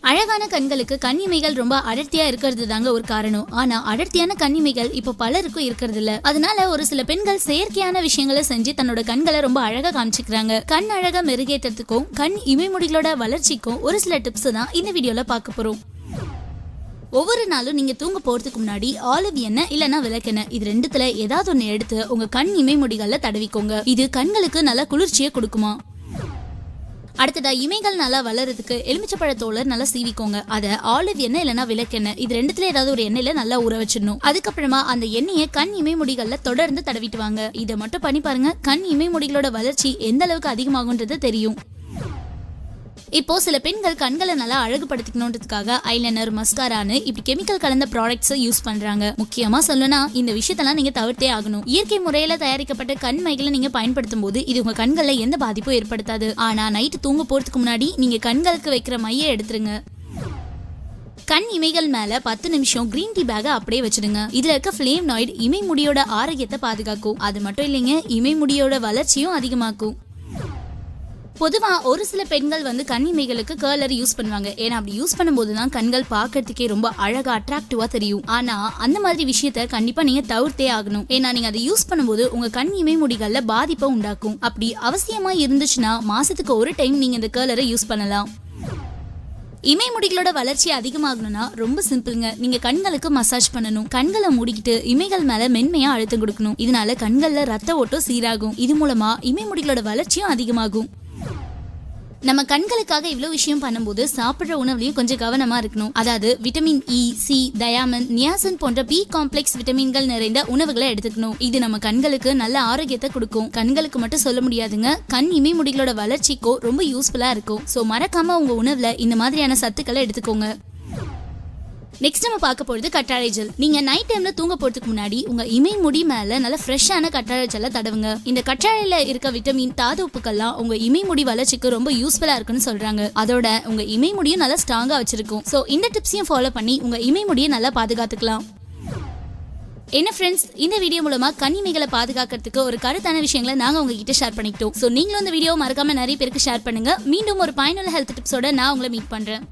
அழகான கண்களுக்கு கண்ணிமைகள் ரொம்ப அடர்த்தியா இருக்கிறது தாங்க ஒரு காரணம். ஆனா அடர்த்தியான கண்ணிமைகள் இப்ப பலருக்கும் இருக்கிறது இல்ல. அதனால ஒரு சில பெண்கள் செயற்கையான விஷயங்களை செஞ்சு தன்னோட கண்களை ரொம்ப அழகா காமிச்சுக்கிறாங்க. கண் அழகா மெருகேற்றத்துக்கும் கண் இமைமுடிகளோட வளர்ச்சிக்கும் ஒரு சில டிப்ஸ் தான் இந்த வீடியோல பார்க்க போறோம். ஒவ்வொரு நாளும் நீங்க தூங்க போறதுக்கு முன்னாடி ஆலிவ் எண்ணெய் இல்லனா விளக்கெண்ணெய் இது ரெண்டுத்துல ஏதாவது ஒண்ணு எடுத்து உங்க கண் இமைமுடிகள்ல தடவிக்கோங்க. இது கண்களுக்கு நல்ல குளிர்ச்சியை கொடுக்குமா. அடுத்ததா இமைகள் நல்லா வளர்றதுக்கு எலுமிச்சப்பழத்தோல நல்லா சீவிக்கோங்க. அத ஆலிவ் எண்ணெய் இல்லனா விளக்கெண்ணெய் இது ரெண்டுத்துல ஏதாவது ஒரு எண்ணெயில நல்லா ஊற வச்சிடணும். அதுக்கப்புறமா அந்த எண்ணெயை கண் இமைமுடிகள்ல தொடர்ந்து தடவிட்டு வாங்க. இதை மட்டும் பண்ணி பாருங்க, கண் இமைமுடிகளோட வளர்ச்சி எந்த அளவுக்கு அதிகமாகுன்றது தெரியும். இப்போ சில பெண்கள் கண்களை நல்லா அழகுபடுத்திக்கணுன்றதுக்காக ஐலைனர், மஸ்காரான்னு இப்படி கெமிக்கல் கலந்த ப்ராடக்ட்ஸ் யூஸ் பண்றாங்க. முக்கியமா சொல்லணும்னா இந்த விஷயத்தெல்லாம் நீங்க தவிர்த்தே ஆகணும். இயற்கை முறையில தயாரிக்கப்பட்ட கண் மைகளை நீங்க பயன்படுத்தும் போது இது உங்க கண்கள்ல எந்த பாதிப்பும் ஏற்படுத்தாது. ஆனா நைட்டு தூங்க போறதுக்கு முன்னாடி நீங்க கண்களுக்கு வைக்கிற மையை எடுத்துருங்க. கண் இமைகள் மேல 10 நிமிஷம் கிரீன் டீ பேக அப்படியே வச்சிடுங்க. இதுல இருக்க ஃபிளேவனாய்டு இமை முடியோட ஆரோக்கியத்தை பாதுகாக்கும். அது மட்டும் இல்லைங்க, இமை முடியோட வளர்ச்சியும் அதிகமாக்கும். பொதுவா ஒரு சில பெண்கள் கண் இமைகளுக்கு கர்லர் யூஸ் பண்ணுவாங்க. ஏன்னா அப்படி யூஸ் பண்ணும்போதுதான் கண்கள் பாக்கிறதுக்கே ரொம்ப அழகா அட்ராக்டிவா தெரியும். ஆனா அந்த மாதிரி விஷயத்த கண்டிப்பா நீங்க தவிர்த்தே ஆகணும். ஏன்னா நீங்க அதை யூஸ் பண்ணும்போது உங்க கண் இமை முடிகள்ல பாதிப்பை உண்டாக்கும். அப்படி அவசியமா இருந்துச்சுன்னா மாசத்துக்கு ஒரு டைம் நீங்க இந்த கர்லரை யூஸ் பண்ணலாம். இமை முடிகளோட வளர்ச்சி அதிகமாகணும்னா ரொம்ப சிம்பிள்ங்க. நீங்க கண்களுக்கு மசாஜ் பண்ணணும். கண்களை மூடிக்கிட்டு இமைகள் மேல மென்மையா அழுத்தம் கொடுக்கணும். இதனால கண்கள்ல ரத்த ஓட்டம் சீராகும். இது மூலமா இமை முடிகளோட வளர்ச்சியும் அதிகமாகும். நம்ம கண்களுக்காக இவ்வளவு விஷயம் பண்ணும்போது சாப்பிடுற உணவுலையும் கொஞ்சம் கவனமா இருக்கணும். அதாவது vitamin E, C, thiamine, niacin போன்ற பி காம்ப்ளெக்ஸ் விட்டமின்கள் நிறைந்த உணவுகளை எடுத்துக்கணும். இது நம்ம கண்களுக்கு நல்ல ஆரோக்கியத்தை கொடுக்கும். கண்களுக்கு மட்டும் சொல்ல முடியாதுங்க, கண் இமை முடிகளோட வளர்ச்சிக்கும் ரொம்ப யூஸ்ஃபுல்லா இருக்கும். சோ மறக்காம உங்க உணவுல இந்த மாதிரியான சத்துக்களை எடுத்துக்கோங்க. நெக்ஸ்ட் நம்ம பார்க்க போறது கற்றாழை ஜெல். நீங்க நைட் டைம்ல தூங்க போறதுக்கு முன்னாடி உங்க இமை முடி மேல நல்ல ஃப்ரெஷ்ஷான கற்றாழை ஜெல்லை தடவுங்க. இந்த கற்றாழையில இருக்க விட்டமின், தாது உப்புக்கள்லாம் உங்க இமை முடி வளர்ச்சிக்கு ரொம்ப யூஸ்ஃபுல்லா இருக்குன்னு சொல்றாங்க. அதோட உங்க இமை முடியும் நல்லா ஸ்ட்ராங்கா வச்சிருக்கும். சோ இந்த டிப்ஸையும் ஃபாலோ பண்ணி உங்க இமை முடியை நல்லா பாதுகாத்துக்கலாம். என்ன ஃப்ரெண்ட்ஸ், இந்த வீடியோ மூலமா கண் இமைகளை பாதுகாக்கிறதுக்கு ஒரு கருத்தான விஷயங்களை நாங்க உங்ககிட்ட ஷேர் பண்ணிக்கிட்டோம். சோ நீங்களும் இந்த வீடியோ மறக்காம நிறைய பேருக்கு ஷேர் பண்ணுங்க. மீண்டும் ஒரு பயனுள்ள ஹெல்த் டிப்ஸோட நான் உங்களை மீட் பண்றேன்.